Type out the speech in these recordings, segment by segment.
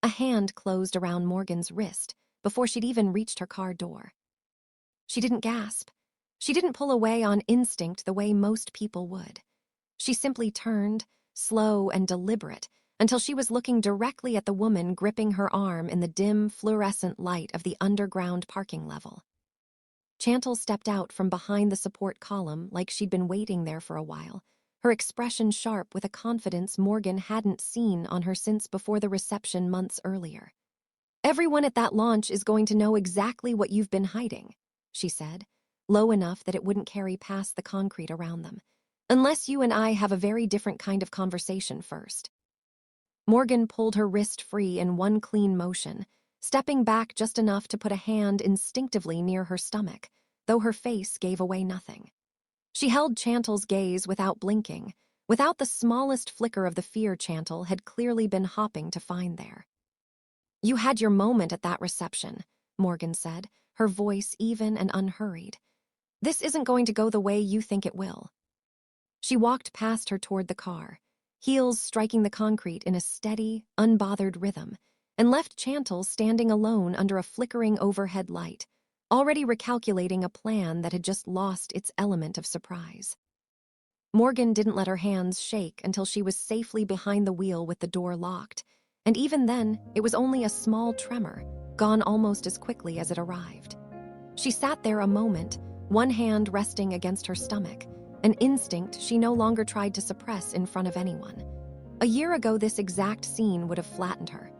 A hand closed around Morgan's wrist before she'd even reached her car door. She didn't gasp. She didn't pull away on instinct the way most people would. She simply turned, slow and deliberate, until she was looking directly at the woman gripping her arm in the dim, fluorescent light of the underground parking level. Chantal stepped out from behind the support column like she'd been waiting there for a while, her expression sharp with a confidence Morgan hadn't seen on her since before the reception months earlier. "Everyone at that launch is going to know exactly what you've been hiding," she said, low enough that it wouldn't carry past the concrete around them, "unless you and I have a very different kind of conversation first." Morgan pulled her wrist free in one clean motion, stepping back just enough to put a hand instinctively near her stomach, though her face gave away nothing. She held Chantal's gaze without blinking, without the smallest flicker of the fear Chantal had clearly been hopping to find there. "You had your moment at that reception," Morgan said, her voice even and unhurried. "This isn't going to go the way you think it will." She walked past her toward the car, heels striking the concrete in a steady, unbothered rhythm, and left Chantal standing alone under a flickering overhead light, already recalculating a plan that had just lost its element of surprise. Morgan didn't let her hands shake until she was safely behind the wheel with the door locked, and even then, it was only a small tremor, gone almost as quickly as it arrived. She sat there a moment, one hand resting against her stomach, an instinct she no longer tried to suppress in front of anyone. A year ago, this exact scene would have flattened her.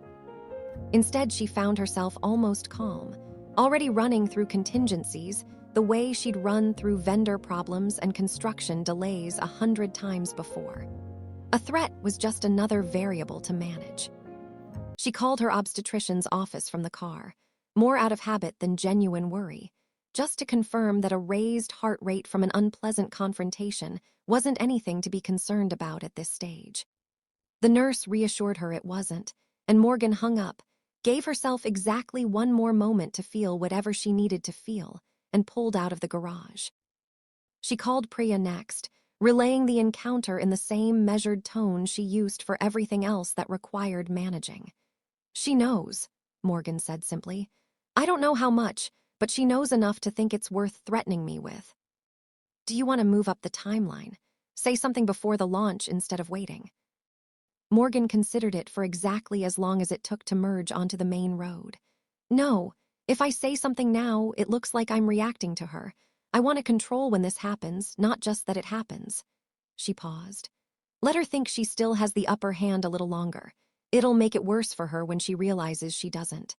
Instead, she found herself almost calm, already running through contingencies the way she'd run through vendor problems and construction delays 100 times before. A threat was just another variable to manage. She called her obstetrician's office from the car, more out of habit than genuine worry, just to confirm that a raised heart rate from an unpleasant confrontation wasn't anything to be concerned about at this stage. The nurse reassured her it wasn't, and Morgan hung up, gave herself exactly one more moment to feel whatever she needed to feel, and pulled out of the garage. She called Priya next, relaying the encounter in the same measured tone she used for everything else that required managing. "She knows," Morgan said simply. "I don't know how much, but she knows enough to think it's worth threatening me with. Do you want to move up the timeline? Say something before the launch instead of waiting?" Morgan considered it for exactly as long as it took to merge onto the main road. "No, if I say something now, it looks like I'm reacting to her. I want to control when this happens, not just that it happens." She paused. "Let her think she still has the upper hand a little longer. It'll make it worse for her when she realizes she doesn't."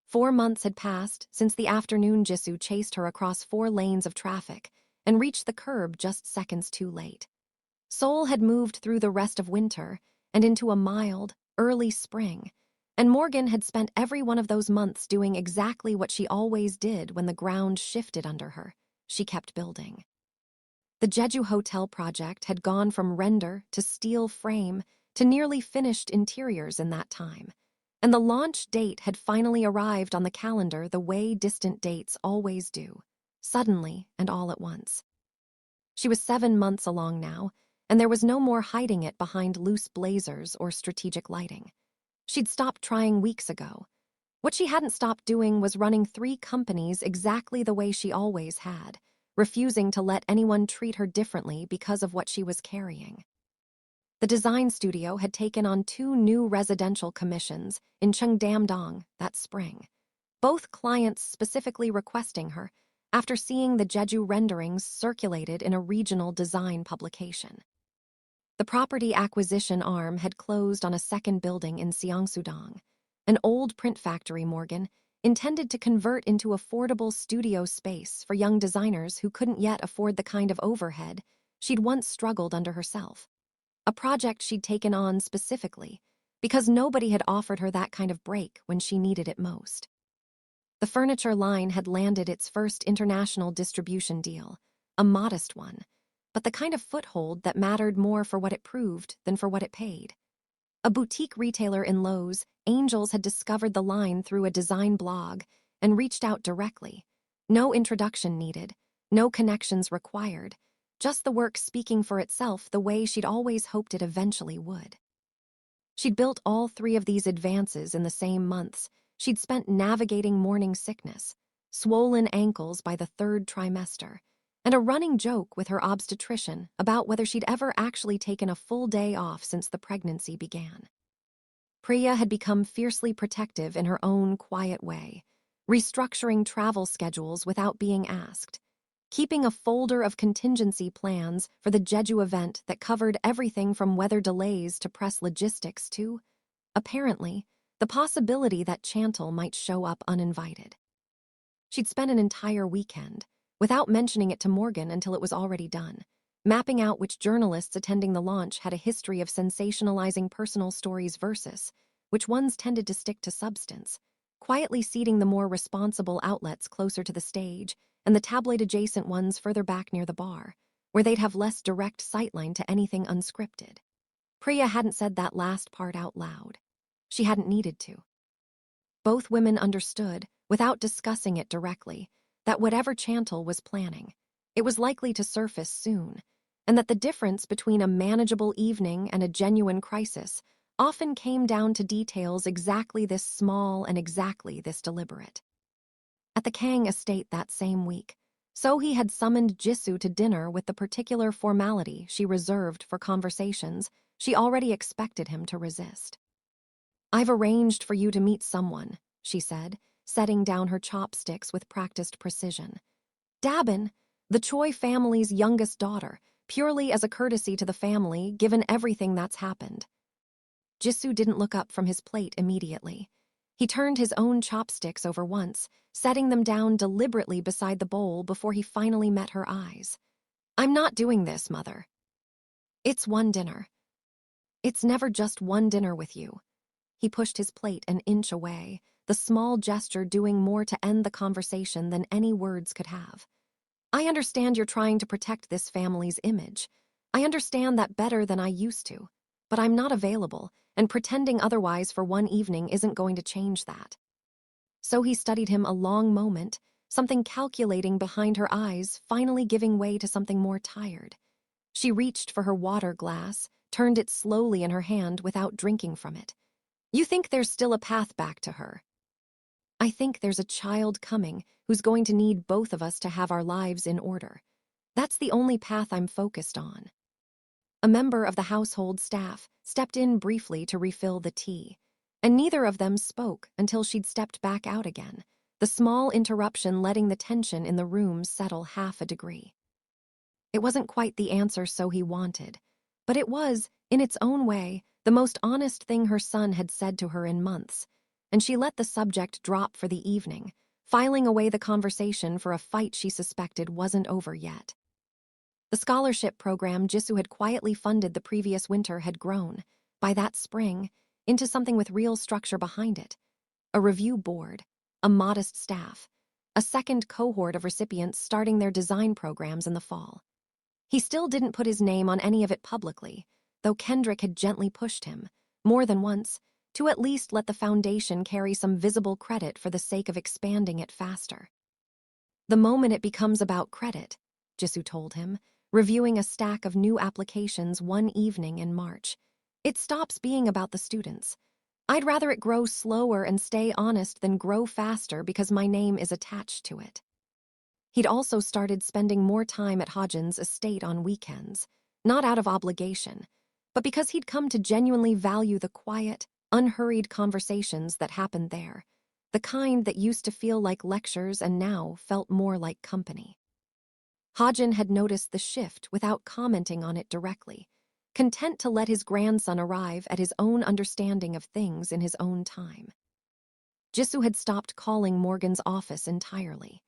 4 months had passed since the afternoon Jisoo chased her across 4 lanes of traffic and reached the curb just seconds too late. Seoul had moved through the rest of winter and into a mild, early spring, and Morgan had spent every one of those months doing exactly what she always did when the ground shifted under her. She kept building. The Jeju Hotel project had gone from render to steel frame to nearly finished interiors in that time, and the launch date had finally arrived on the calendar the way distant dates always do, suddenly and all at once. She was 7 months along now, and there was no more hiding it behind loose blazers or strategic lighting. She'd stopped trying weeks ago. What she hadn't stopped doing was running 3 companies exactly the way she always had, refusing to let anyone treat her differently because of what she was carrying. The design studio had taken on 2 new residential commissions in Cheongdam-dong that spring, both clients specifically requesting her after seeing the Jeju renderings circulated in a regional design publication. The property acquisition arm had closed on a second building in Seongsu-dong, an old print factory Morgan intended to convert into affordable studio space for young designers who couldn't yet afford the kind of overhead she'd once struggled under herself. A project she'd taken on specifically because nobody had offered her that kind of break when she needed it most. The furniture line had landed its first international distribution deal, a modest one, but the kind of foothold that mattered more for what it proved than for what it paid. A boutique retailer in Lowe's, Angels had discovered the line through a design blog and reached out directly. No introduction needed, no connections required, just the work speaking for itself the way she'd always hoped it eventually would. She'd built all 3 of these advances in the same months. She'd spent navigating morning sickness, swollen ankles by the 3rd trimester, and a running joke with her obstetrician about whether she'd ever actually taken a full day off since the pregnancy began. Priya had become fiercely protective in her own quiet way, restructuring travel schedules without being asked, keeping a folder of contingency plans for the Jeju event that covered everything from weather delays to press logistics to, apparently, the possibility that Chantal might show up uninvited. She'd spent an entire weekend, without mentioning it to Morgan until it was already done, mapping out which journalists attending the launch had a history of sensationalizing personal stories versus which ones tended to stick to substance, quietly seating the more responsible outlets closer to the stage and the tabloid-adjacent ones further back near the bar, where they'd have less direct sightline to anything unscripted. Priya hadn't said that last part out loud. She hadn't needed to. Both women understood, without discussing it directly, that whatever Chantal was planning, it was likely to surface soon, and that the difference between a manageable evening and a genuine crisis often came down to details exactly this small and exactly this deliberate. At the Kang estate that same week, Sohee had summoned Jisoo to dinner with the particular formality she reserved for conversations she already expected him to resist. "I've arranged for you to meet someone," she said, setting down her chopsticks with practiced precision. "Dabin, the Choi family's youngest daughter, purely as a courtesy to the family given everything that's happened." Jisoo didn't look up from his plate immediately. He turned his own chopsticks over once, setting them down deliberately beside the bowl before he finally met her eyes. "I'm not doing this, Mother. It's one dinner. It's never just one dinner with you." He pushed his plate an inch away, the small gesture doing more to end the conversation than any words could have. "I understand you're trying to protect this family's image. I understand that better than I used to. But I'm not available, and pretending otherwise for one evening isn't going to change that." So he studied him a long moment, something calculating behind her eyes finally giving way to something more tired. She reached for her water glass, turned it slowly in her hand without drinking from it. "You think there's still a path back to her? I think there's a child coming who's going to need both of us to have our lives in order. That's the only path I'm focused on." A member of the household staff stepped in briefly to refill the tea, and neither of them spoke until she'd stepped back out again, the small interruption letting the tension in the room settle half a degree. It wasn't quite the answer Sohee wanted, but it was, in its own way, the most honest thing her son had said to her in months, and she let the subject drop for the evening, filing away the conversation for a fight she suspected wasn't over yet. The scholarship program Jisoo had quietly funded the previous winter had grown, by that spring, into something with real structure behind it. A review board, a modest staff, a second cohort of recipients starting their design programs in the fall. He still didn't put his name on any of it publicly, though Kendrick had gently pushed him, more than once, to at least let the foundation carry some visible credit for the sake of expanding it faster. "The moment it becomes about credit," Jisoo told him, reviewing a stack of new applications one evening in March, "it stops being about the students. I'd rather it grow slower and stay honest than grow faster because my name is attached to it." He'd also started spending more time at Hodgen's estate on weekends, not out of obligation, but because he'd come to genuinely value the quiet, unhurried conversations that happened there, the kind that used to feel like lectures and now felt more like company. Hodgen had noticed the shift without commenting on it directly, content to let his grandson arrive at his own understanding of things in his own time. Jisoo had stopped calling Morgan's office entirely.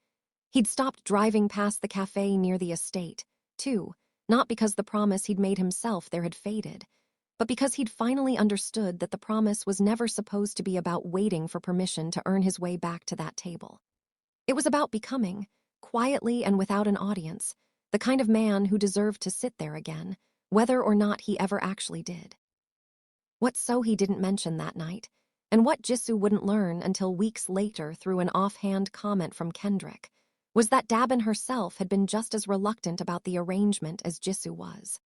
He'd stopped driving past the cafe near the estate, too, not because the promise he'd made himself there had faded, but because he'd finally understood that the promise was never supposed to be about waiting for permission to earn his way back to that table. It was about becoming, quietly and without an audience, the kind of man who deserved to sit there again, whether or not he ever actually did. What Sohee didn't mention that night, and what Jisoo wouldn't learn until weeks later through an offhand comment from Kendrick, was that Dabin herself had been just as reluctant about the arrangement as Jisoo was.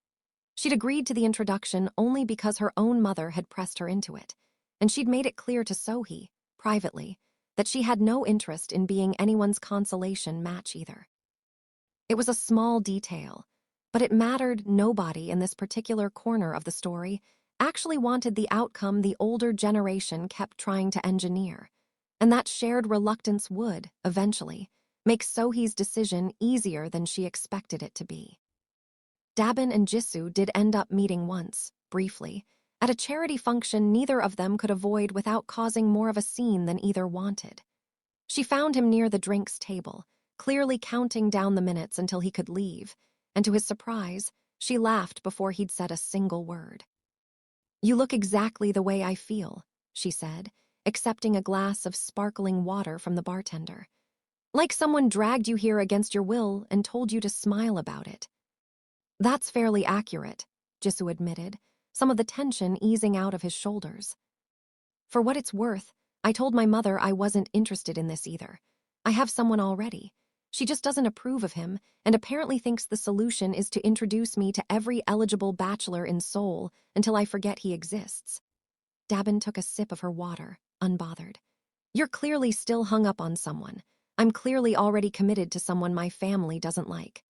She'd agreed to the introduction only because her own mother had pressed her into it, and she'd made it clear to Sohee, privately, that she had no interest in being anyone's consolation match either. It was a small detail, but it mattered. Nobody in this particular corner of the story actually wanted the outcome the older generation kept trying to engineer, and that shared reluctance would, eventually, make Sohee's decision easier than she expected it to be. Dabin and Jisoo did end up meeting once, briefly, at a charity function neither of them could avoid without causing more of a scene than either wanted. She found him near the drinks table, clearly counting down the minutes until he could leave, and to his surprise, she laughed before he'd said a single word. "You look exactly the way I feel," she said, accepting a glass of sparkling water from the bartender. "Like someone dragged you here against your will and told you to smile about it." "That's fairly accurate," Jisoo admitted, some of the tension easing out of his shoulders. "For what it's worth, I told my mother I wasn't interested in this either. I have someone already. She just doesn't approve of him and apparently thinks the solution is to introduce me to every eligible bachelor in Seoul until I forget he exists." Dabin took a sip of her water, unbothered. "You're clearly still hung up on someone. I'm clearly already committed to someone my family doesn't like.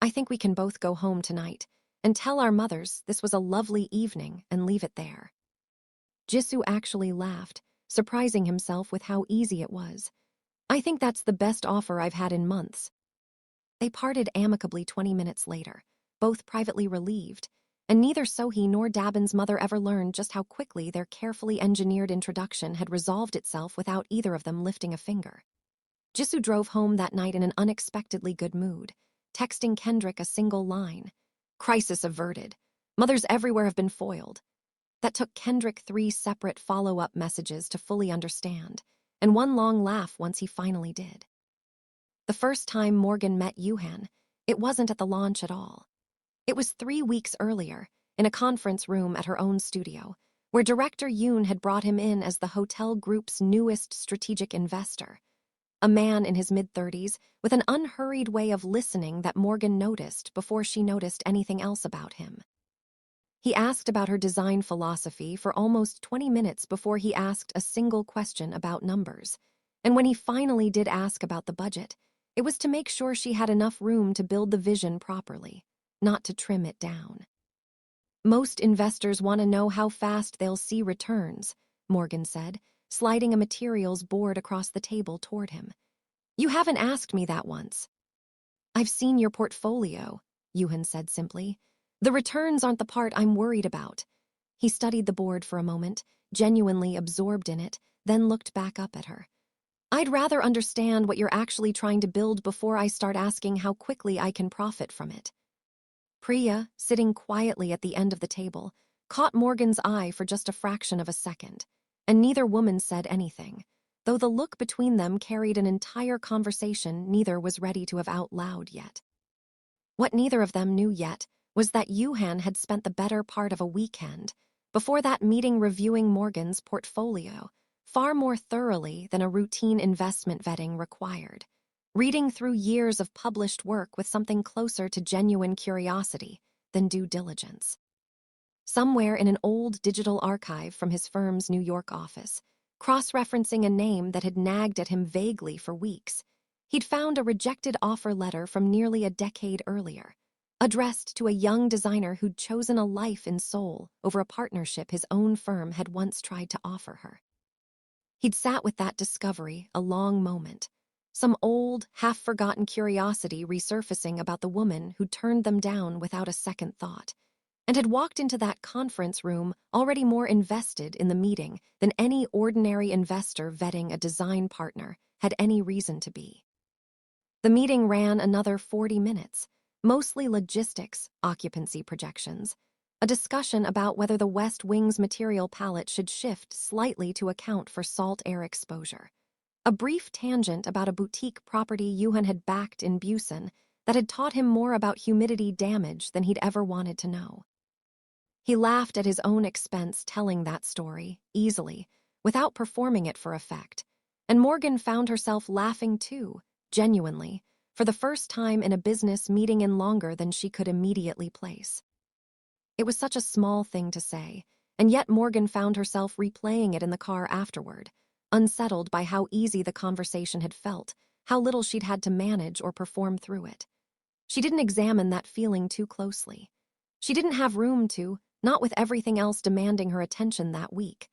I think we can both go home tonight and tell our mothers this was a lovely evening and leave it there." Jisoo actually laughed, surprising himself with how easy it was. "I think that's the best offer I've had in months." They parted amicably 20 minutes later, both privately relieved, and neither Sohee nor Dabin's mother ever learned just how quickly their carefully engineered introduction had resolved itself without either of them lifting a finger. Jisoo drove home that night in an unexpectedly good mood, texting Kendrick a single line: "Crisis averted. Mothers everywhere have been foiled." That took Kendrick 3 separate follow-up messages to fully understand, and one long laugh once he finally did. The first time Morgan met Yuhan, it wasn't at the launch at all. It was 3 weeks earlier, in a conference room at her own studio, where director Yoon had brought him in as the hotel group's newest strategic investor. A man in his mid-30s with an unhurried way of listening that Morgan noticed before she noticed anything else about him. He asked about her design philosophy for almost 20 minutes before he asked a single question about numbers. And when he finally did ask about the budget, it was to make sure she had enough room to build the vision properly, not to trim it down. "Most investors want to know how fast they'll see returns," Morgan said, sliding a materials board across the table toward him. "You haven't asked me that once." "I've seen your portfolio," Yuhan said simply. "The returns aren't the part I'm worried about." He studied the board for a moment, genuinely absorbed in it, then looked back up at her. "I'd rather understand what you're actually trying to build before I start asking how quickly I can profit from it." Priya, sitting quietly at the end of the table, caught Morgan's eye for just a fraction of a second, and neither woman said anything, though the look between them carried an entire conversation neither was ready to have out loud yet. What neither of them knew yet was that Yuhan had spent the better part of a weekend before that meeting reviewing Morgan's portfolio far more thoroughly than a routine investment vetting required, reading through years of published work with something closer to genuine curiosity than due diligence. Somewhere in an old digital archive from his firm's New York office, cross-referencing a name that had nagged at him vaguely for weeks, he'd found a rejected offer letter from nearly a decade earlier, addressed to a young designer who'd chosen a life in Seoul over a partnership his own firm had once tried to offer her. He'd sat with that discovery a long moment, some old, half-forgotten curiosity resurfacing about the woman who'd turned them down without a second thought, and had walked into that conference room already more invested in the meeting than any ordinary investor vetting a design partner had any reason to be. The meeting ran another 40 minutes, mostly logistics, occupancy projections, a discussion about whether the West Wing's material palette should shift slightly to account for salt air exposure, a brief tangent about a boutique property Yuhan had backed in Busan that had taught him more about humidity damage than he'd ever wanted to know. He laughed at his own expense telling that story, easily, without performing it for effect, and Morgan found herself laughing too, genuinely, for the first time in a business meeting in longer than she could immediately place. It was such a small thing to say, and yet Morgan found herself replaying it in the car afterward, unsettled by how easy the conversation had felt, how little she'd had to manage or perform through it. She didn't examine that feeling too closely. She didn't have room to, not with everything else demanding her attention that week.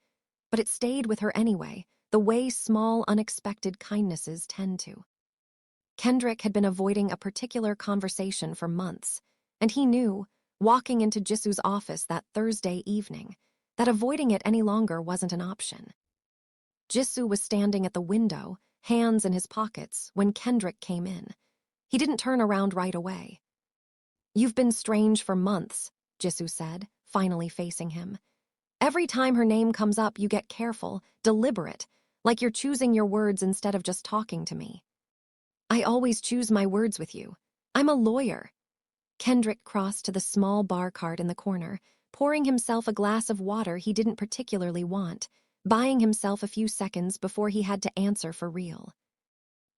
But it stayed with her anyway, the way small, unexpected kindnesses tend to. Kendrick had been avoiding a particular conversation for months, and he knew, walking into Jisoo's office that Thursday evening, that avoiding it any longer wasn't an option. Jisoo was standing at the window, hands in his pockets, when Kendrick came in. He didn't turn around right away. "You've been strange for months," Jisoo said, finally facing him. "Every time her name comes up, you get careful, deliberate, like you're choosing your words instead of just talking to me." "I always choose my words with you. I'm a lawyer." Kendrick crossed to the small bar cart in the corner, pouring himself a glass of water he didn't particularly want, buying himself a few seconds before he had to answer for real.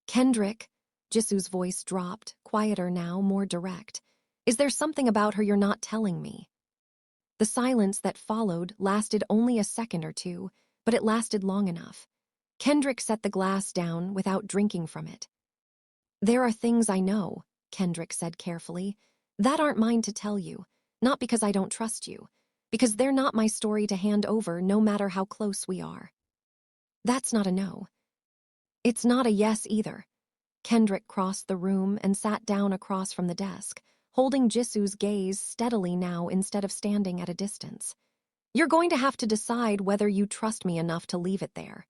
"Kendrick," Jisoo's voice dropped, quieter now, more direct. "Is there something about her you're not telling me?" The silence that followed lasted only a second or two, but it lasted long enough. Kendrick set the glass down without drinking from it. "There are things I know," Kendrick said carefully, "that aren't mine to tell you, not because I don't trust you, because they're not my story to hand over no matter how close we are." "That's not a no." "It's not a yes either." Kendrick crossed the room and sat down across from the desk, holding Jisoo's gaze steadily now instead of standing at a distance. "You're going to have to decide whether you trust me enough to leave it there."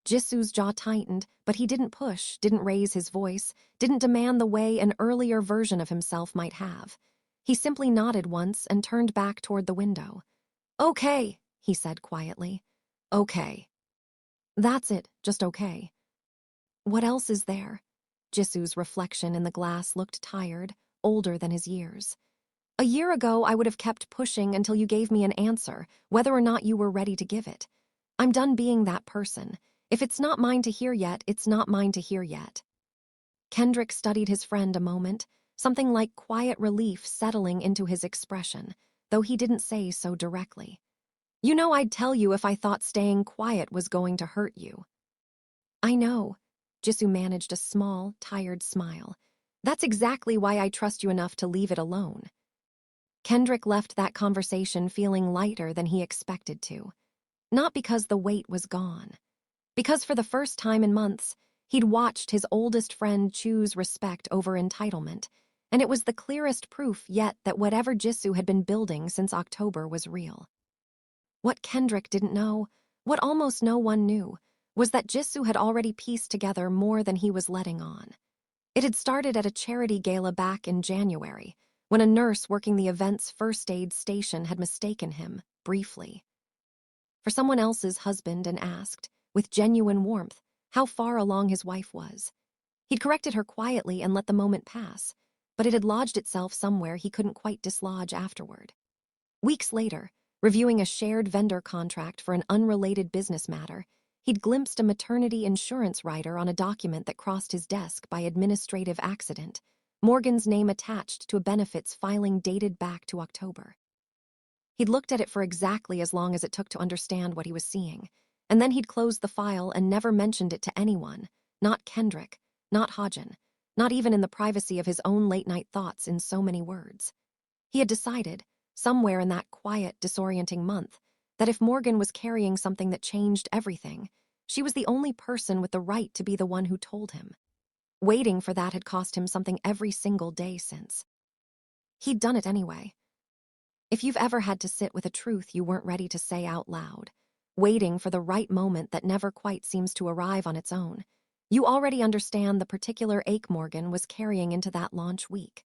Jisoo's jaw tightened, but he didn't push, didn't raise his voice, didn't demand the way an earlier version of himself might have. He simply nodded once and turned back toward the window. "Okay," he said quietly. "Okay." "That's it, just okay." "What else is there?" Jisoo's reflection in the glass looked tired, older than his years. "A year ago, I would have kept pushing until you gave me an answer, whether or not you were ready to give it. I'm done being that person. If it's not mine to hear yet, it's not mine to hear yet." Kendrick studied his friend a moment, something like quiet relief settling into his expression, though he didn't say so directly. "You know I'd tell you if I thought staying quiet was going to hurt you." "I know." Jisoo managed a small, tired smile. "That's exactly why I trust you enough to leave it alone." Kendrick left that conversation feeling lighter than he expected to. Not because the weight was gone. Because for the first time in months, he'd watched his oldest friend choose respect over entitlement, and it was the clearest proof yet that whatever Jisoo had been building since October was real. What Kendrick didn't know, what almost no one knew, was that Jisoo had already pieced together more than he was letting on. It had started at a charity gala back in January, when a nurse working the event's first aid station had mistaken him, briefly, for someone else's husband and asked, with genuine warmth, how far along his wife was. He'd corrected her quietly and let the moment pass, but it had lodged itself somewhere he couldn't quite dislodge afterward. Weeks later, reviewing a shared vendor contract for an unrelated business matter, he'd glimpsed a maternity insurance rider on a document that crossed his desk by administrative accident, Morgan's name attached to a benefits filing dated back to October. He'd looked at it for exactly as long as it took to understand what he was seeing, and then he'd closed the file and never mentioned it to anyone, not Kendrick, not Hodgen, not even in the privacy of his own late-night thoughts in so many words. He had decided, somewhere in that quiet, disorienting month, that if Morgan was carrying something that changed everything, she was the only person with the right to be the one who told him. Waiting for that had cost him something every single day since. He'd done it anyway. If you've ever had to sit with a truth you weren't ready to say out loud, waiting for the right moment that never quite seems to arrive on its own, you already understand the particular ache Morgan was carrying into that launch week.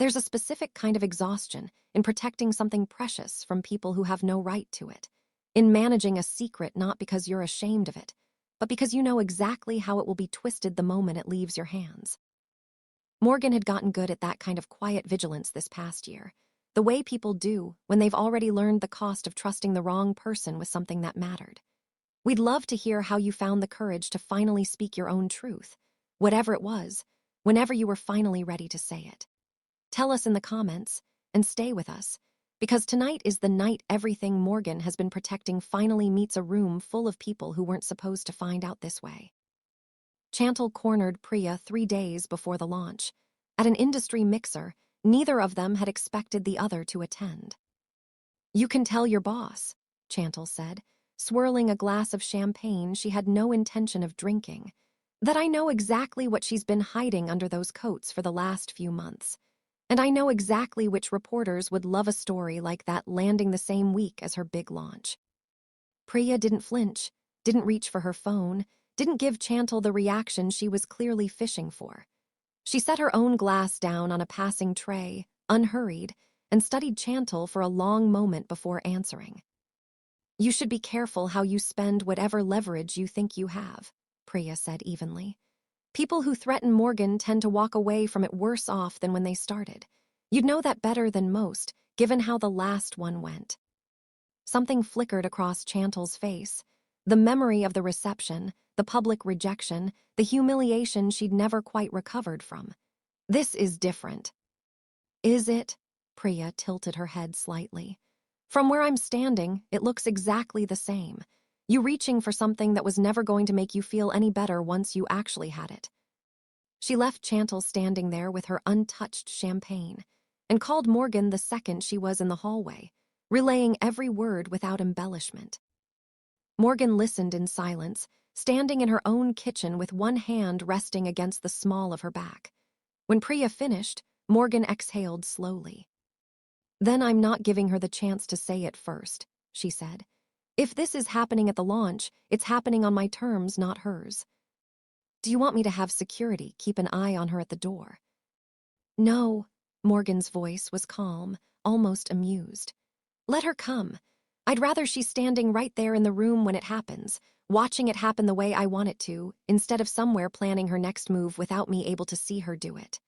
There's a specific kind of exhaustion in protecting something precious from people who have no right to it, in managing a secret not because you're ashamed of it, but because you know exactly how it will be twisted the moment it leaves your hands. Morgan had gotten good at that kind of quiet vigilance this past year, the way people do when they've already learned the cost of trusting the wrong person with something that mattered. We'd love to hear how you found the courage to finally speak your own truth, whatever it was, whenever you were finally ready to say it. Tell us in the comments, and stay with us, Because tonight is the night everything Morgan has been protecting finally meets a room full of people who weren't supposed to find out this way. Chantal cornered Priya 3 days before the launch. At an industry mixer, neither of them had expected the other to attend. "You can tell your boss," Chantal said, swirling a glass of champagne she had no intention of drinking, "that I know exactly what she's been hiding under those coats for the last few months. And I know exactly which reporters would love a story like that landing the same week as her big launch." Priya didn't flinch, didn't reach for her phone, didn't give Chantal the reaction she was clearly fishing for. She set her own glass down on a passing tray, unhurried, and studied Chantal for a long moment before answering. "You should be careful how you spend whatever leverage you think you have," Priya said evenly. "People who threaten Morgan tend to walk away from it worse off than when they started. You'd know that better than most, given how the last one went." Something flickered across Chantal's face. The memory of the reception, the public rejection, the humiliation she'd never quite recovered from. "This is different." "Is it?" Priya tilted her head slightly. "From where I'm standing, it looks exactly the same. You reaching for something that was never going to make you feel any better once you actually had it." She left Chantal standing there with her untouched champagne and called Morgan the second she was in the hallway, relaying every word without embellishment. Morgan listened in silence, standing in her own kitchen with one hand resting against the small of her back. When Priya finished, Morgan exhaled slowly. "Then I'm not giving her the chance to say it first," she said. "If this is happening at the launch, it's happening on my terms, not hers. Do you want me to have security keep an eye on her at the door?" "No," Morgan's voice was calm, almost amused. "Let her come. I'd rather she's standing right there in the room when it happens, watching it happen the way I want it to, instead of somewhere planning her next move without me able to see her do it."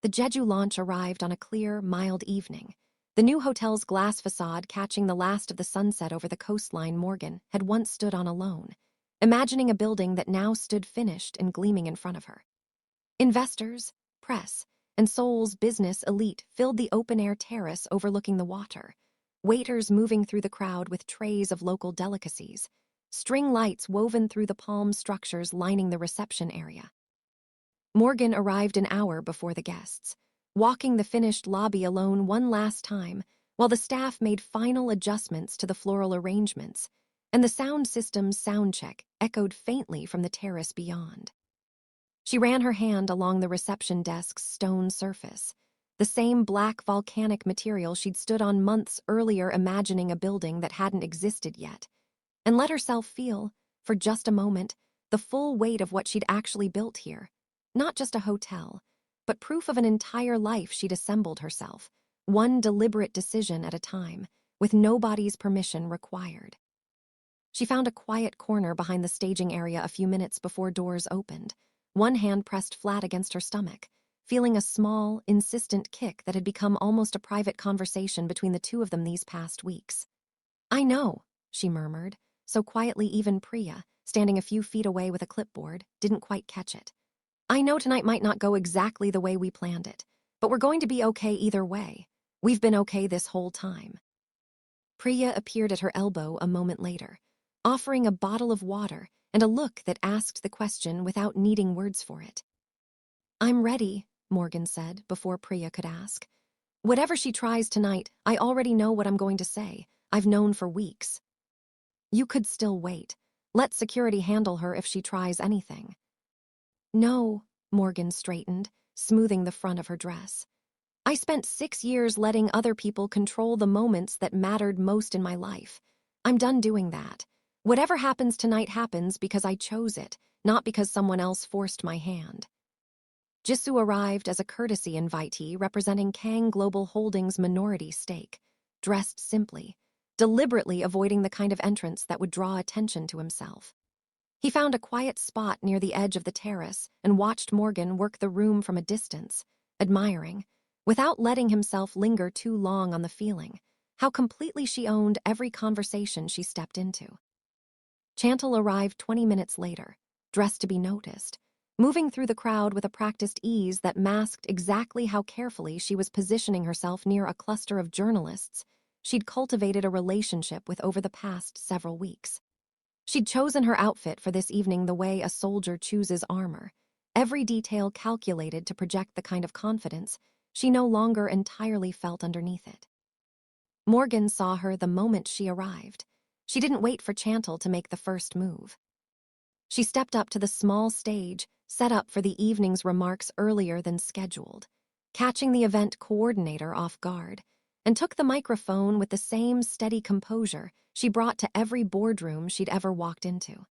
The Jeju launch arrived on a clear, mild evening. The new hotel's glass facade catching the last of the sunset over the coastline Morgan had once stood on alone, imagining a building that now stood finished and gleaming in front of her. Investors, press, and Seoul's business elite filled the open-air terrace overlooking the water, waiters moving through the crowd with trays of local delicacies, string lights woven through the palm structures lining the reception area. Morgan arrived an hour before the guests, walking the finished lobby alone one last time while the staff made final adjustments to the floral arrangements, and the sound system's sound check echoed faintly from the terrace beyond. She ran her hand along the reception desk's stone surface, the same black volcanic material she'd stood on months earlier imagining a building that hadn't existed yet, and let herself feel, for just a moment, the full weight of what she'd actually built here. Not just a hotel, but proof of an entire life she'd assembled herself, one deliberate decision at a time, with nobody's permission required. She found a quiet corner behind the staging area a few minutes before doors opened, one hand pressed flat against her stomach, feeling a small, insistent kick that had become almost a private conversation between the two of them these past weeks. "I know," she murmured, so quietly even Priya, standing a few feet away with a clipboard, didn't quite catch it. "I know tonight might not go exactly the way we planned it, but we're going to be okay either way. We've been okay this whole time." Priya appeared at her elbow a moment later, offering a bottle of water and a look that asked the question without needing words for it. "I'm ready," Morgan said before Priya could ask. "Whatever she tries tonight, I already know what I'm going to say. I've known for weeks." "You could still wait. Let security handle her if she tries anything." "No," Morgan straightened, smoothing the front of her dress. "I spent 6 years letting other people control the moments that mattered most in my life. I'm done doing that. Whatever happens tonight happens because I chose it, not because someone else forced my hand." Jisoo arrived as a courtesy invitee representing Kang Global Holdings' minority stake, dressed simply, deliberately avoiding the kind of entrance that would draw attention to himself. He found a quiet spot near the edge of the terrace and watched Morgan work the room from a distance, admiring, without letting himself linger too long on the feeling, how completely she owned every conversation she stepped into. Chantal arrived 20 minutes later, dressed to be noticed, moving through the crowd with a practiced ease that masked exactly how carefully she was positioning herself near a cluster of journalists she'd cultivated a relationship with over the past several weeks. She'd chosen her outfit for this evening the way a soldier chooses armor, every detail calculated to project the kind of confidence she no longer entirely felt underneath it. Morgan saw her the moment she arrived. She didn't wait for Chantal to make the first move. She stepped up to the small stage set up for the evening's remarks earlier than scheduled, catching the event coordinator off guard, and took the microphone with the same steady composure she brought to every boardroom she'd ever walked into.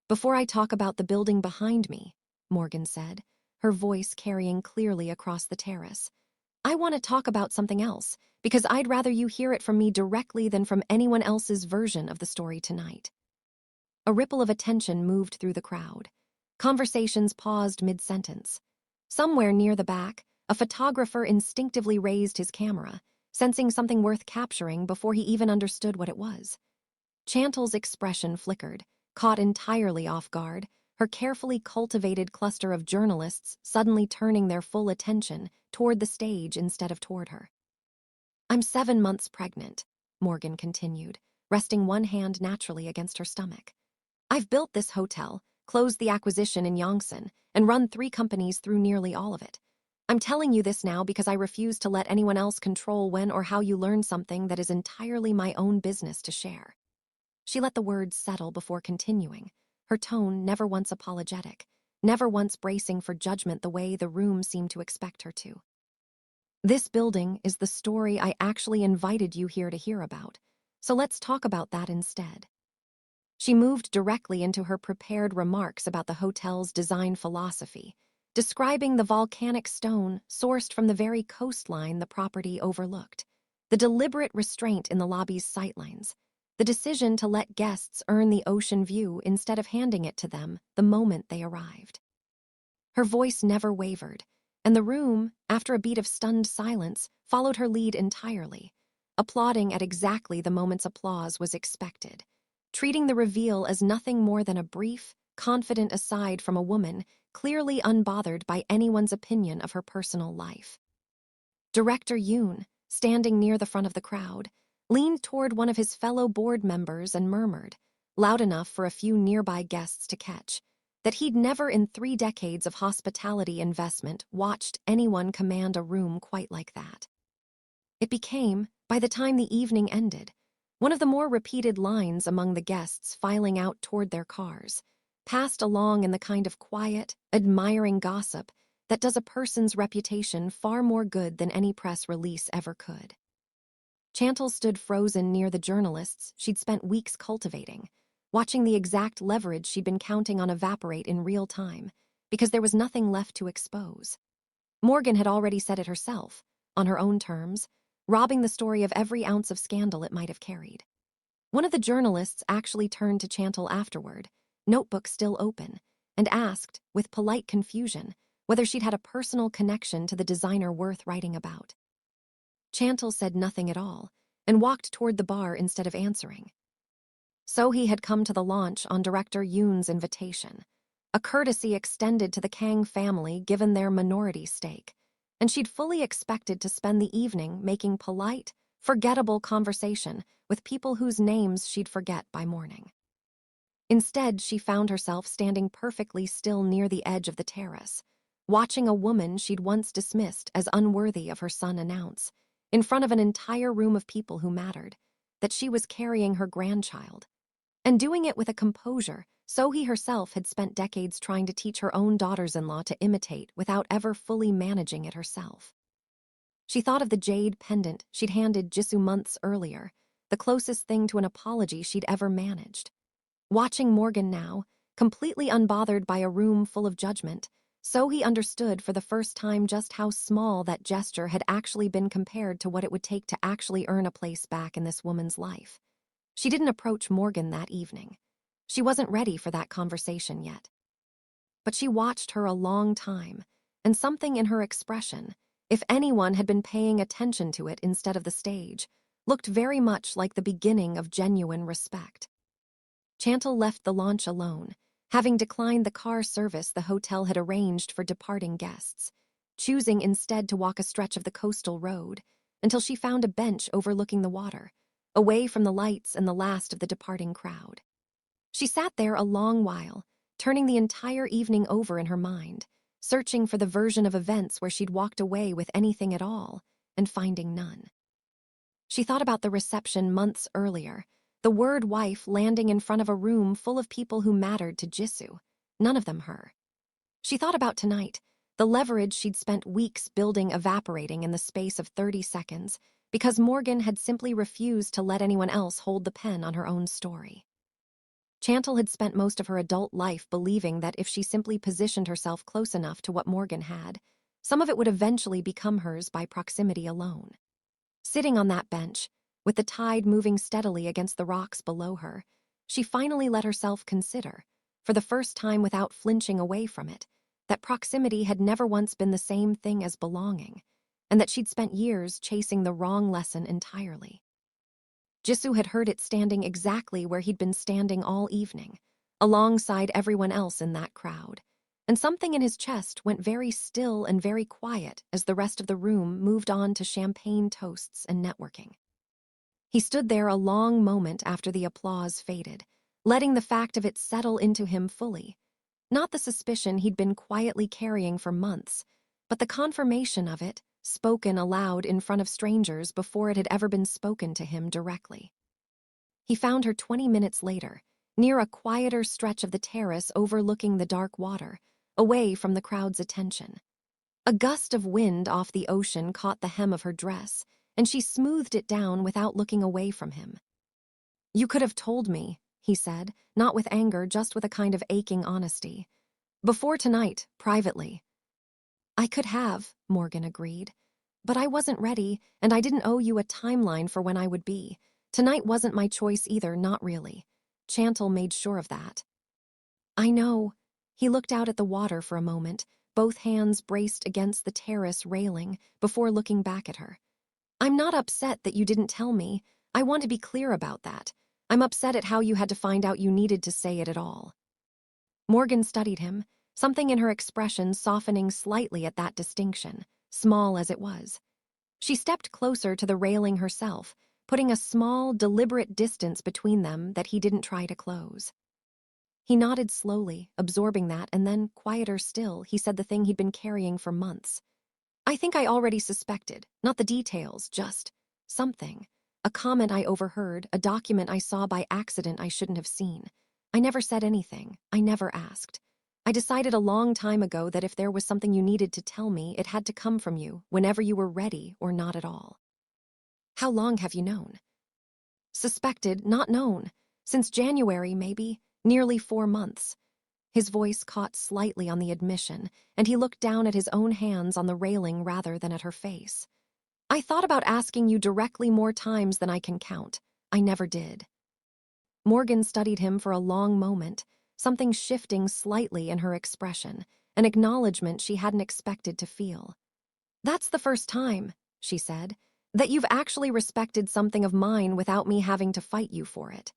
"Before I talk about the building behind me," Morgan said, her voice carrying clearly across the terrace, "I want to talk about something else, because I'd rather you hear it from me directly than from anyone else's version of the story tonight." A ripple of attention moved through the crowd. Conversations paused mid-sentence. Somewhere near the back, a photographer instinctively raised his camera, sensing something worth capturing before he even understood what it was. Chantal's expression flickered, caught entirely off guard, her carefully cultivated cluster of journalists suddenly turning their full attention toward the stage instead of toward her. "I'm 7 months pregnant," Morgan continued, resting one hand naturally against her stomach. "I've built this hotel, closed the acquisition in Yongsan, and run 3 companies through nearly all of it. I'm telling you this now because I refuse to let anyone else control when or how you learn something that is entirely my own business to share." She let the words settle before continuing, her tone never once apologetic, never once bracing for judgment the way the room seemed to expect her to. "This building is the story I actually invited you here to hear about, so let's talk about that instead." She moved directly into her prepared remarks about the hotel's design philosophy, describing the volcanic stone sourced from the very coastline the property overlooked, the deliberate restraint in the lobby's sightlines, the decision to let guests earn the ocean view instead of handing it to them the moment they arrived. Her voice never wavered, and the room, after a beat of stunned silence, followed her lead entirely, applauding at exactly the moment's applause was expected, treating the reveal as nothing more than a brief, confident aside from a woman clearly unbothered by anyone's opinion of her personal life. Director Yoon, standing near the front of the crowd, leaned toward one of his fellow board members and murmured, loud enough for a few nearby guests to catch, that he'd never in 3 decades of hospitality investment watched anyone command a room quite like that. It became, by the time the evening ended, one of the more repeated lines among the guests filing out toward their cars, passed along in the kind of quiet, admiring gossip that does a person's reputation far more good than any press release ever could. Chantal stood frozen near the journalists she'd spent weeks cultivating, watching the exact leverage she'd been counting on evaporate in real time, because there was nothing left to expose. Morgan had already said it herself, on her own terms, robbing the story of every ounce of scandal it might have carried. One of the journalists actually turned to Chantal afterward, notebook still open, and asked, with polite confusion, whether she'd had a personal connection to the designer worth writing about. Chantal said nothing at all, and walked toward the bar instead of answering. So he had come to the launch on Director Yoon's invitation, a courtesy extended to the Kang family given their minority stake, and she'd fully expected to spend the evening making polite, forgettable conversation with people whose names she'd forget by morning. Instead, she found herself standing perfectly still near the edge of the terrace, watching a woman she'd once dismissed as unworthy of her son announce, in front of an entire room of people who mattered, that she was carrying her grandchild, and doing it with a composure so he herself had spent decades trying to teach her own daughters-in-law to imitate without ever fully managing it herself. She thought of the jade pendant she'd handed Jisoo months earlier, the closest thing to an apology she'd ever managed. Watching Morgan now, completely unbothered by a room full of judgment, so he understood for the first time just how small that gesture had actually been compared to what it would take to actually earn a place back in this woman's life. She didn't approach Morgan that evening. She wasn't ready for that conversation yet. But she watched her a long time, and something in her expression, if anyone had been paying attention to it instead of the stage, looked very much like the beginning of genuine respect. Chantal left the launch alone, having declined the car service the hotel had arranged for departing guests, choosing instead to walk a stretch of the coastal road until she found a bench overlooking the water, away from the lights and the last of the departing crowd. She sat there a long while, turning the entire evening over in her mind, searching for the version of events where she'd walked away with anything at all, and finding none. She thought about the reception months earlier, the word wife landing in front of a room full of people who mattered to Jisoo, none of them her. She thought about tonight, the leverage she'd spent weeks building evaporating in the space of 30 seconds because Morgan had simply refused to let anyone else hold the pen on her own story. Chantal had spent most of her adult life believing that if she simply positioned herself close enough to what Morgan had, some of it would eventually become hers by proximity alone. Sitting on that bench, with the tide moving steadily against the rocks below her, she finally let herself consider, for the first time without flinching away from it, that proximity had never once been the same thing as belonging, and that she'd spent years chasing the wrong lesson entirely. Jisoo had heard it standing exactly where he'd been standing all evening, alongside everyone else in that crowd, and something in his chest went very still and very quiet as the rest of the room moved on to champagne toasts and networking. He stood there a long moment after the applause faded, letting the fact of it settle into him fully. Not the suspicion he'd been quietly carrying for months, but the confirmation of it, spoken aloud in front of strangers before it had ever been spoken to him directly. He found her 20 minutes later, near a quieter stretch of the terrace overlooking the dark water, away from the crowd's attention. A gust of wind off the ocean caught the hem of her dress, and she smoothed it down without looking away from him. "You could have told me," he said, not with anger, just with a kind of aching honesty. "Before tonight, privately." "I could have," Morgan agreed. "But I wasn't ready, and I didn't owe you a timeline for when I would be. Tonight wasn't my choice either, not really." Chantal made sure of that. "I know." He looked out at the water for a moment, both hands braced against the terrace railing, before looking back at her. "I'm not upset that you didn't tell me. I want to be clear about that. I'm upset at how you had to find out you needed to say it at all." Morgan studied him, something in her expression softening slightly at that distinction, small as it was. She stepped closer to the railing herself, putting a small, deliberate distance between them that he didn't try to close. He nodded slowly, absorbing that, and then, quieter still, he said the thing he'd been carrying for months. "I think I already suspected, not the details, just something. A comment I overheard, a document I saw by accident I shouldn't have seen. I never said anything, I never asked. I decided a long time ago that if there was something you needed to tell me, it had to come from you, whenever you were ready or not at all." "How long have you known?" "Suspected, not known. Since January, maybe, nearly 4 months." His voice caught slightly on the admission, and he looked down at his own hands on the railing rather than at her face. "I thought about asking you directly more times than I can count. I never did." Morgan studied him for a long moment, something shifting slightly in her expression, an acknowledgement she hadn't expected to feel. "That's the first time," she said, "that you've actually respected something of mine without me having to fight you for it."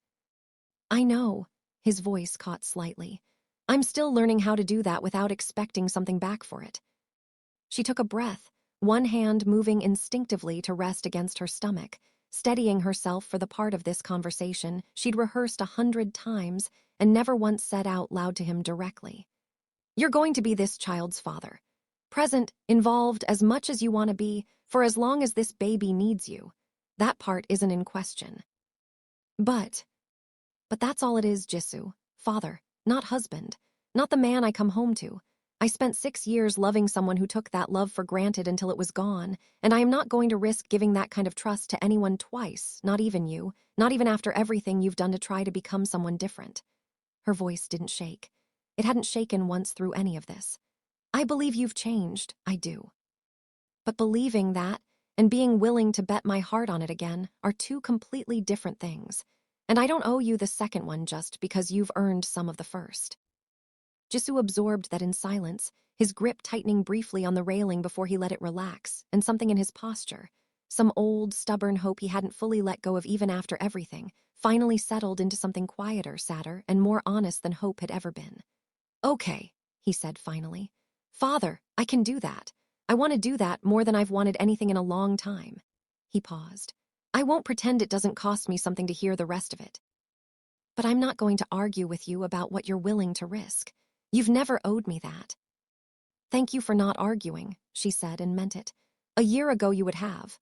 "I know," his voice caught slightly. "I'm still learning how to do that without expecting something back for it." She took a breath, one hand moving instinctively to rest against her stomach, steadying herself for the part of this conversation she'd rehearsed 100 times and never once said out loud to him directly. "You're going to be this child's father. Present, involved as much as you want to be, for as long as this baby needs you. That part isn't in question. But that's all it is, Jisoo. Father, not husband. Not the man I come home to. I spent 6 years loving someone who took that love for granted until it was gone, and I am not going to risk giving that kind of trust to anyone twice, not even you, not even after everything you've done to try to become someone different." Her voice didn't shake. It hadn't shaken once through any of this. "I believe you've changed, I do. But believing that and being willing to bet my heart on it again are two completely different things, and I don't owe you the second one just because you've earned some of the first." Jisoo absorbed that in silence, his grip tightening briefly on the railing before he let it relax, and something in his posture, some old, stubborn hope he hadn't fully let go of even after everything, finally settled into something quieter, sadder, and more honest than Hope had ever been. "Okay," he said finally. "Father, I can do that. I want to do that more than I've wanted anything in a long time." He paused. "I won't pretend it doesn't cost me something to hear the rest of it. But I'm not going to argue with you about what you're willing to risk. You've never owed me that." "Thank you for not arguing," she said and meant it. "A year ago you would have.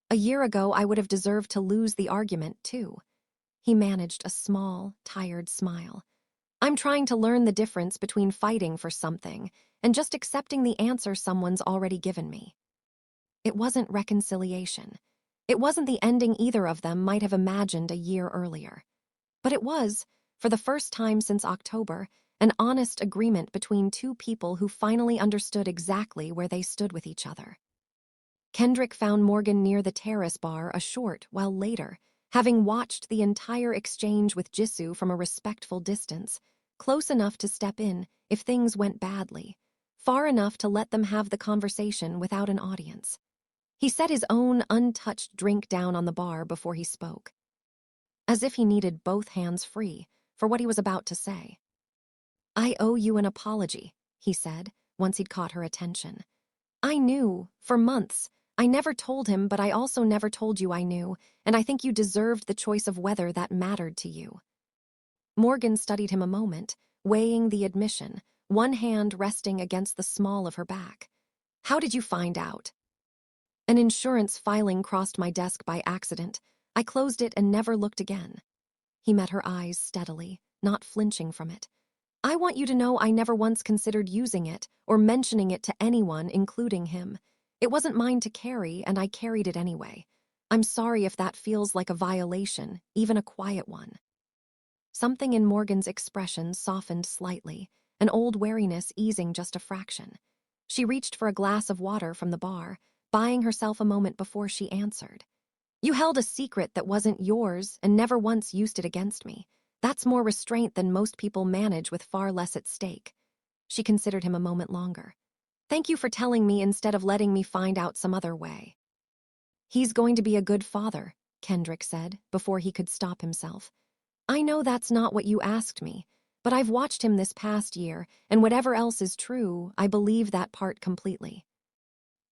A year ago I would have deserved to lose the argument, too." He managed a small, tired smile. "I'm trying to learn the difference between fighting for something and just accepting the answer someone's already given me." It wasn't reconciliation. It wasn't the ending either of them might have imagined a year earlier. But it was, for the first time since October, an honest agreement between two people who finally understood exactly where they stood with each other. Kendrick found Morgan near the terrace bar a short while later, having watched the entire exchange with Jisoo from a respectful distance, close enough to step in if things went badly, far enough to let them have the conversation without an audience. He set his own untouched drink down on the bar before he spoke, as if he needed both hands free for what he was about to say. "I owe you an apology," he said, once he'd caught her attention. "I knew, for months. I never told him, but I also never told you I knew, and I think you deserved the choice of whether that mattered to you." Morgan studied him a moment, weighing the admission, one hand resting against the small of her back. "How did you find out?" "An insurance filing crossed my desk by accident. I closed it and never looked again." He met her eyes steadily, not flinching from it. "I want you to know I never once considered using it or mentioning it to anyone, including him. It wasn't mine to carry, and I carried it anyway. I'm sorry if that feels like a violation, even a quiet one." Something in Morgan's expression softened slightly, an old wariness easing just a fraction. She reached for a glass of water from the bar, buying herself a moment before she answered. "You held a secret that wasn't yours and never once used it against me. That's more restraint than most people manage with far less at stake." She considered him a moment longer. "Thank you for telling me instead of letting me find out some other way." "He's going to be a good father," Kendrick said, before he could stop himself. "I know that's not what you asked me, but I've watched him this past year, and whatever else is true, I believe that part completely."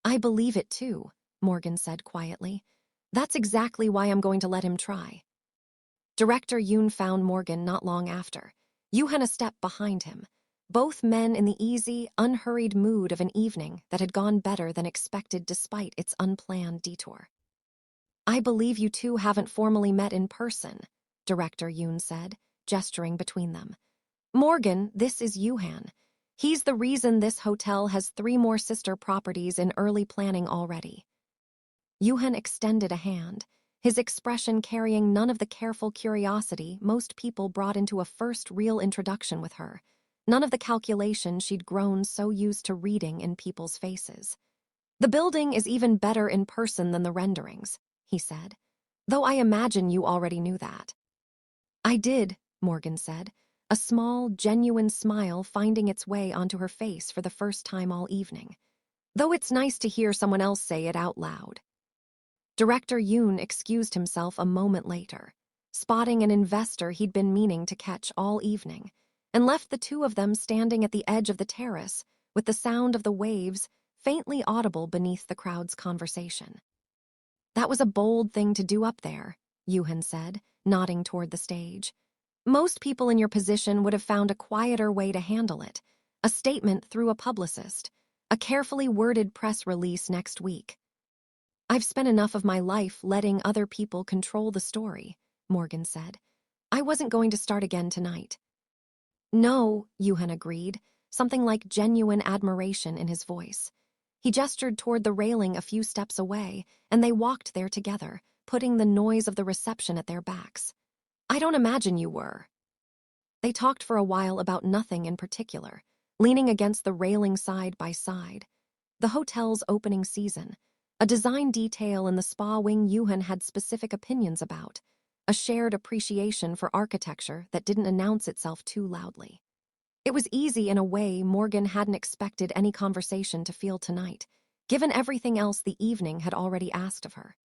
"I believe it too," Morgan said quietly. "That's exactly why I'm going to let him try." Director Yoon found Morgan not long after, Yuhan a step behind him, both men in the easy, unhurried mood of an evening that had gone better than expected despite its unplanned detour. "I believe you two haven't formally met in person," Director Yoon said, gesturing between them. "Morgan, this is Yuhan. He's the reason this hotel has 3 more sister properties in early planning already." Yuhan extended a hand, his expression carrying none of the careful curiosity most people brought into a first real introduction with her, none of the calculation she'd grown so used to reading in people's faces. "The building is even better in person than the renderings," he said, "though I imagine you already knew that." "I did," Morgan said, a small, genuine smile finding its way onto her face for the first time all evening. "Though it's nice to hear someone else say it out loud." Director Yoon excused himself a moment later, spotting an investor he'd been meaning to catch all evening, and left the two of them standing at the edge of the terrace with the sound of the waves faintly audible beneath the crowd's conversation. "That was a bold thing to do up there," Yuhan said, nodding toward the stage. "Most people in your position would have found a quieter way to handle it, a statement through a publicist, a carefully worded press release next week." "I've spent enough of my life letting other people control the story," Morgan said. "I wasn't going to start again tonight." "No," Yuhan agreed, something like genuine admiration in his voice. He gestured toward the railing a few steps away, and they walked there together, putting the noise of the reception at their backs. "I don't imagine you were." They talked for a while about nothing in particular, leaning against the railing side by side. The hotel's opening season, a design detail in the spa wing Yuhan had specific opinions about, a shared appreciation for architecture that didn't announce itself too loudly. It was easy in a way Morgan hadn't expected any conversation to feel tonight, given everything else the evening had already asked of her.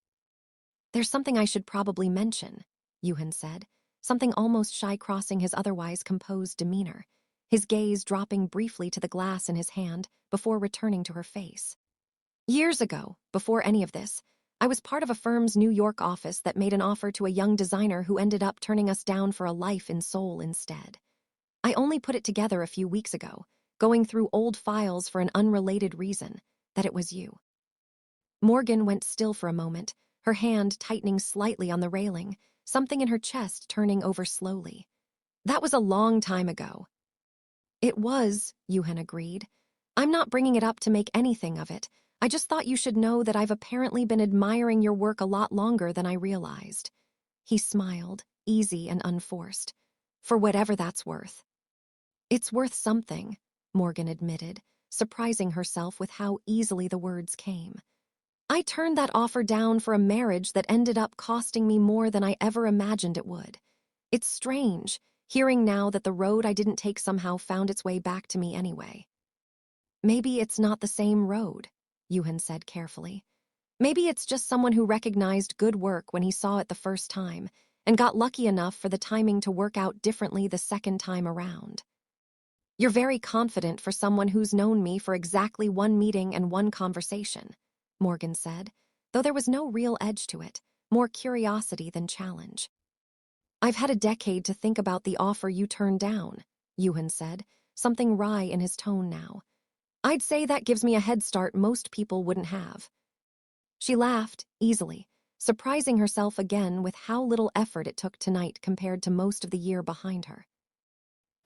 "There's something I should probably mention," Yuhan said, something almost shy crossing his otherwise composed demeanor, his gaze dropping briefly to the glass in his hand before returning to her face. Years ago, before any of this, I was part of a firm's New York office that made an offer to a young designer who ended up turning us down for a life in Seoul instead. I only put it together a few weeks ago, going through old files for an unrelated reason, that it was you. Morgan went still for a moment, her hand tightening slightly on the railing, something in her chest turning over slowly. That was a long time ago. It was, Yuhan agreed. I'm not bringing it up to make anything of it. I just thought you should know that I've apparently been admiring your work a lot longer than I realized. He smiled, easy and unforced. For whatever that's worth. It's worth something, Morgan admitted, surprising herself with how easily the words came. I turned that offer down for a marriage that ended up costing me more than I ever imagined it would. It's strange, hearing now that the road I didn't take somehow found its way back to me anyway. Maybe it's not the same road, Yuhan said carefully. Maybe it's just someone who recognized good work when he saw it the first time and got lucky enough for the timing to work out differently the second time around. You're very confident for someone who's known me for exactly one meeting and one conversation, Morgan said, though there was no real edge to it, more curiosity than challenge. I've had a decade to think about the offer you turned down, Yuhan said, something wry in his tone now. I'd say that gives me a head start most people wouldn't have. She laughed, easily, surprising herself again with how little effort it took tonight compared to most of the year behind her.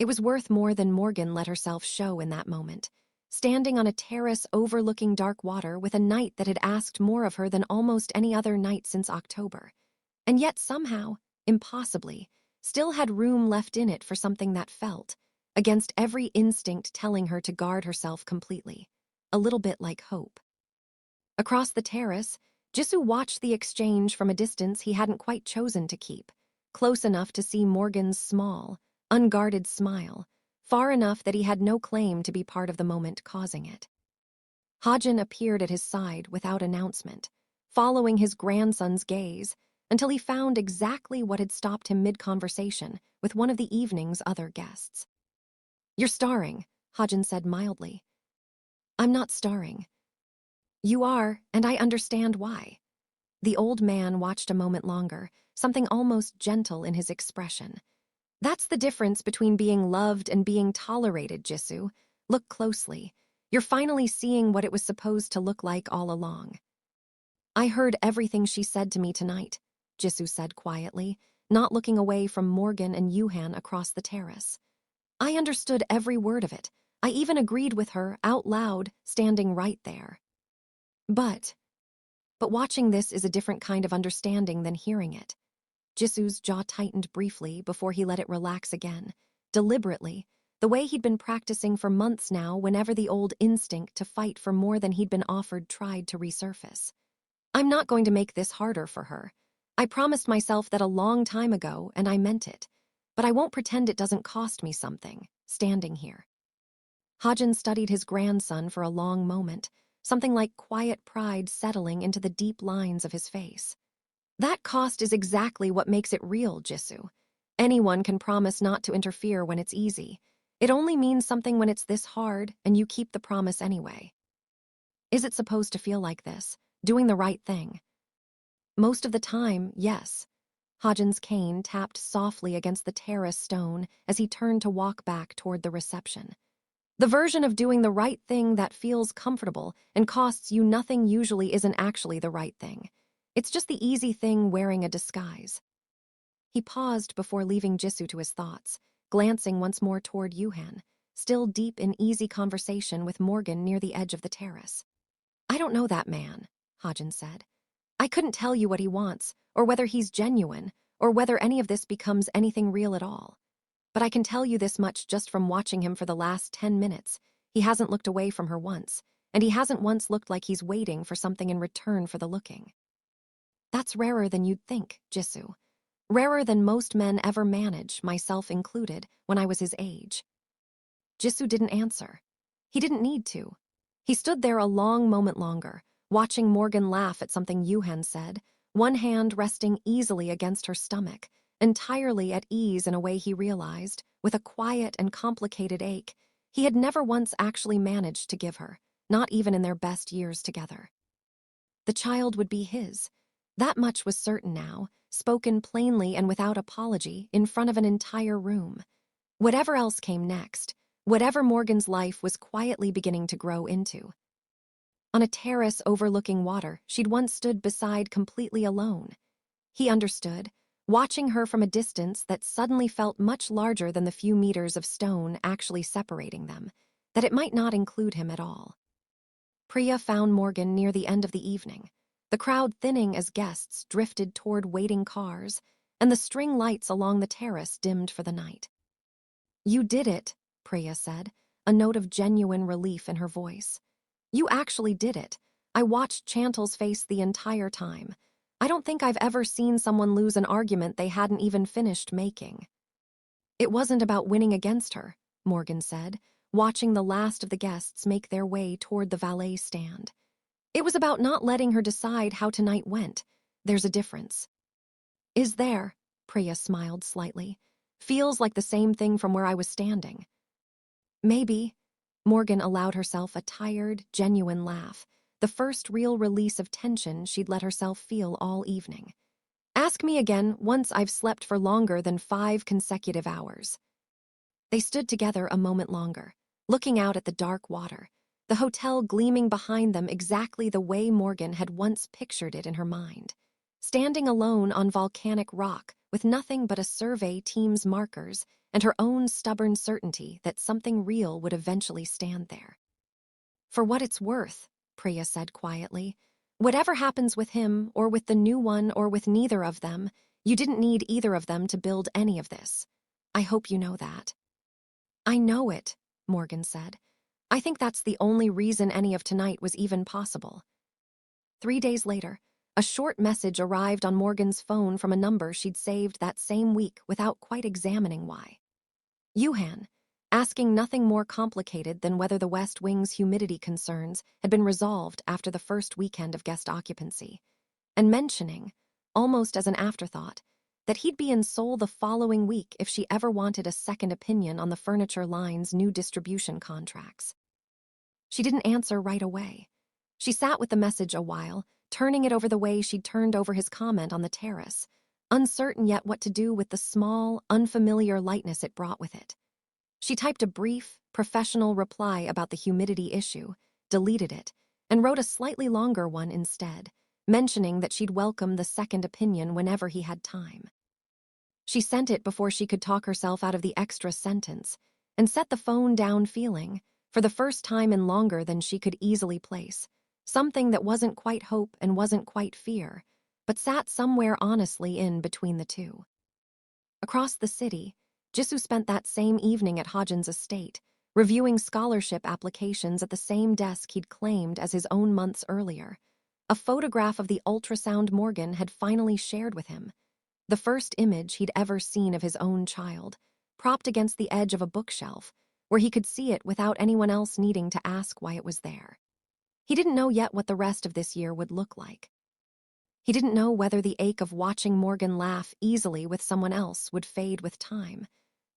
It was worth more than Morgan let herself show in that moment, standing on a terrace overlooking dark water with a night that had asked more of her than almost any other night since October, and yet somehow, impossibly, still had room left in it for something that felt, against every instinct telling her to guard herself completely, a little bit like hope. Across the terrace, Jisoo watched the exchange from a distance he hadn't quite chosen to keep, close enough to see Morgan's small, unguarded smile, far enough that he had no claim to be part of the moment causing it. Hajin appeared at his side without announcement, following his grandson's gaze until he found exactly what had stopped him mid-conversation with one of the evening's other guests. You're starring, Hajin said mildly. I'm not starring. You are, and I understand why. The old man watched a moment longer, something almost gentle in his expression. That's the difference between being loved and being tolerated, Jisoo. Look closely. You're finally seeing what it was supposed to look like all along. I heard everything she said to me tonight, Jisoo said quietly, not looking away from Morgan and Yuhan across the terrace. I understood every word of it. I even agreed with her, out loud, standing right there. But watching this is a different kind of understanding than hearing it. Jisoo's jaw tightened briefly before he let it relax again, deliberately, the way he'd been practicing for months now whenever the old instinct to fight for more than he'd been offered tried to resurface. I'm not going to make this harder for her. I promised myself that a long time ago, and I meant it. But I won't pretend it doesn't cost me something, standing here. Hajin studied his grandson for a long moment, something like quiet pride settling into the deep lines of his face. That cost is exactly what makes it real, Jisoo. Anyone can promise not to interfere when it's easy. It only means something when it's this hard, and you keep the promise anyway. Is it supposed to feel like this, doing the right thing? Most of the time, yes. Hajin's cane tapped softly against the terrace stone as he turned to walk back toward the reception. The version of doing the right thing that feels comfortable and costs you nothing usually isn't actually the right thing. It's just the easy thing wearing a disguise. He paused before leaving Jisoo to his thoughts, glancing once more toward Yuhan, still deep in easy conversation with Morgan near the edge of the terrace. I don't know that man, Hajin said. I couldn't tell you what he wants, or whether he's genuine, or whether any of this becomes anything real at all. But I can tell you this much just from watching him for the last 10 minutes. He hasn't looked away from her once, and he hasn't once looked like he's waiting for something in return for the looking. That's rarer than you'd think, Jisoo. Rarer than most men ever manage, myself included, when I was his age. Jisoo didn't answer. He didn't need to. He stood there a long moment longer, watching Morgan laugh at something Yuhan said, one hand resting easily against her stomach, entirely at ease in a way he realized, with a quiet and complicated ache he had never once actually managed to give her, not even in their best years together. The child would be his. That much was certain now, spoken plainly and without apology in front of an entire room. Whatever else came next, whatever Morgan's life was quietly beginning to grow into. On a terrace overlooking water she'd once stood beside completely alone. He understood, watching her from a distance that suddenly felt much larger than the few meters of stone actually separating them, that it might not include him at all. Priya found Morgan near the end of the evening, the crowd thinning as guests drifted toward waiting cars, and the string lights along the terrace dimmed for the night. "You did it," Priya said, a note of genuine relief in her voice. "You actually did it. I watched Chantal's face the entire time. I don't think I've ever seen someone lose an argument they hadn't even finished making." "It wasn't about winning against her," Morgan said, watching the last of the guests make their way toward the valet stand. "It was about not letting her decide how tonight went. There's a difference." "Is there?" Priya smiled slightly. "Feels like the same thing from where I was standing." "Maybe." Morgan allowed herself a tired, genuine laugh, the first real release of tension she'd let herself feel all evening. "Ask me again once I've slept for longer than 5 consecutive hours." They stood together a moment longer, looking out at the dark water, the hotel gleaming behind them exactly the way Morgan had once pictured it in her mind. Standing alone on volcanic rock, with nothing but a survey team's markers and her own stubborn certainty that something real would eventually stand there. "For what it's worth," Priya said quietly, "whatever happens with him, or with the new one, or with neither of them, you didn't need either of them to build any of this. I hope you know that." "I know it," Morgan said. "I think that's the only reason any of tonight was even possible." 3 days later, a short message arrived on Morgan's phone from a number she'd saved that same week without quite examining why. Yuhan, asking nothing more complicated than whether the West Wing's humidity concerns had been resolved after the first weekend of guest occupancy, and mentioning, almost as an afterthought, that he'd be in Seoul the following week if she ever wanted a second opinion on the furniture line's new distribution contracts. She didn't answer right away. She sat with the message a while, turning it over the way she'd turned over his comment on the terrace, uncertain yet what to do with the small, unfamiliar lightness it brought with it. She typed a brief, professional reply about the humidity issue, deleted it, and wrote a slightly longer one instead, mentioning that she'd welcome the second opinion whenever he had time. She sent it before she could talk herself out of the extra sentence, and set the phone down feeling, for the first time in longer than she could easily place, something that wasn't quite hope and wasn't quite fear, but sat somewhere honestly in between the two. Across the city, Jisoo spent that same evening at Hodgen's estate, reviewing scholarship applications at the same desk he'd claimed as his own months earlier. A photograph of the ultrasound Morgan had finally shared with him, the first image he'd ever seen of his own child, propped against the edge of a bookshelf, where he could see it without anyone else needing to ask why it was there. He didn't know yet what the rest of this year would look like. He didn't know whether the ache of watching Morgan laugh easily with someone else would fade with time,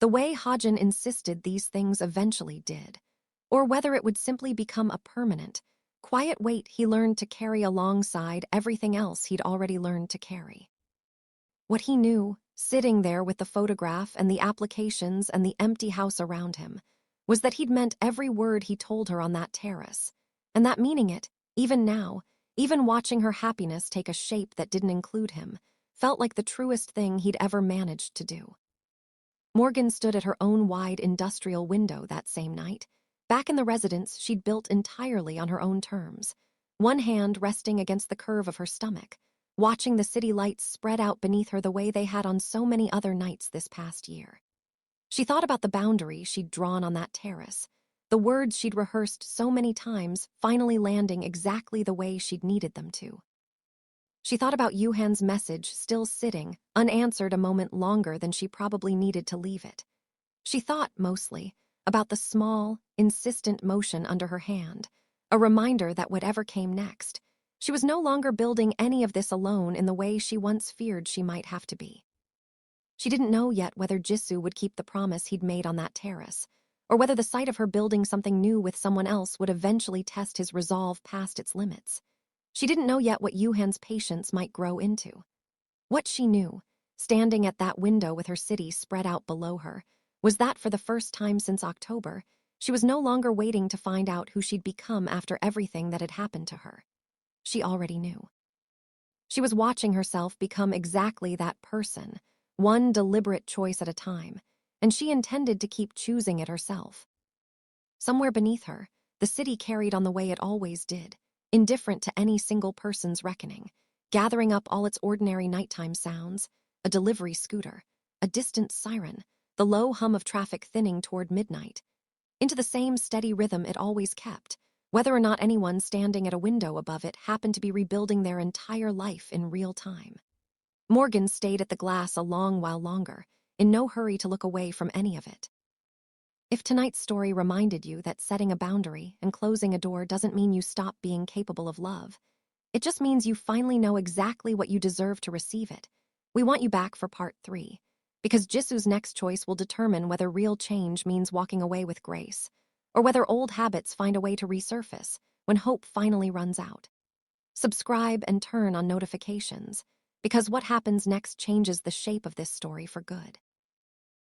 the way Hodgen insisted these things eventually did, or whether it would simply become a permanent, quiet weight he learned to carry alongside everything else he'd already learned to carry. What he knew, sitting there with the photograph and the applications and the empty house around him, was that he'd meant every word he told her on that terrace, and that meaning it, even now, even watching her happiness take a shape that didn't include him, felt like the truest thing he'd ever managed to do. Morgan stood at her own wide industrial window that same night, back in the residence she'd built entirely on her own terms, one hand resting against the curve of her stomach, watching the city lights spread out beneath her the way they had on so many other nights this past year. She thought about the boundary she'd drawn on that terrace, the words she'd rehearsed so many times finally landing exactly the way she'd needed them to. She thought about Yuhan's message still sitting, unanswered a moment longer than she probably needed to leave it. She thought, mostly, about the small, insistent motion under her hand, a reminder that whatever came next, she was no longer building any of this alone in the way she once feared she might have to be. She didn't know yet whether Jisoo would keep the promise he'd made on that terrace, or whether the sight of her building something new with someone else would eventually test his resolve past its limits. She didn't know yet what Yuhan's patience might grow into. What she knew, standing at that window with her city spread out below her, was that for the first time since October, she was no longer waiting to find out who she'd become after everything that had happened to her. She already knew. She was watching herself become exactly that person, one deliberate choice at a time, and she intended to keep choosing it herself. Somewhere beneath her, the city carried on the way it always did, indifferent to any single person's reckoning, gathering up all its ordinary nighttime sounds, a delivery scooter, a distant siren, the low hum of traffic thinning toward midnight, into the same steady rhythm it always kept, whether or not anyone standing at a window above it happened to be rebuilding their entire life in real time. Morgan stayed at the glass a long while longer, in no hurry to look away from any of it. If tonight's story reminded you that setting a boundary and closing a door doesn't mean you stop being capable of love, it just means you finally know exactly what you deserve to receive it, we want you back for part 3, because Jisoo's next choice will determine whether real change means walking away with grace, or whether old habits find a way to resurface when hope finally runs out. Subscribe and turn on notifications, because what happens next changes the shape of this story for good.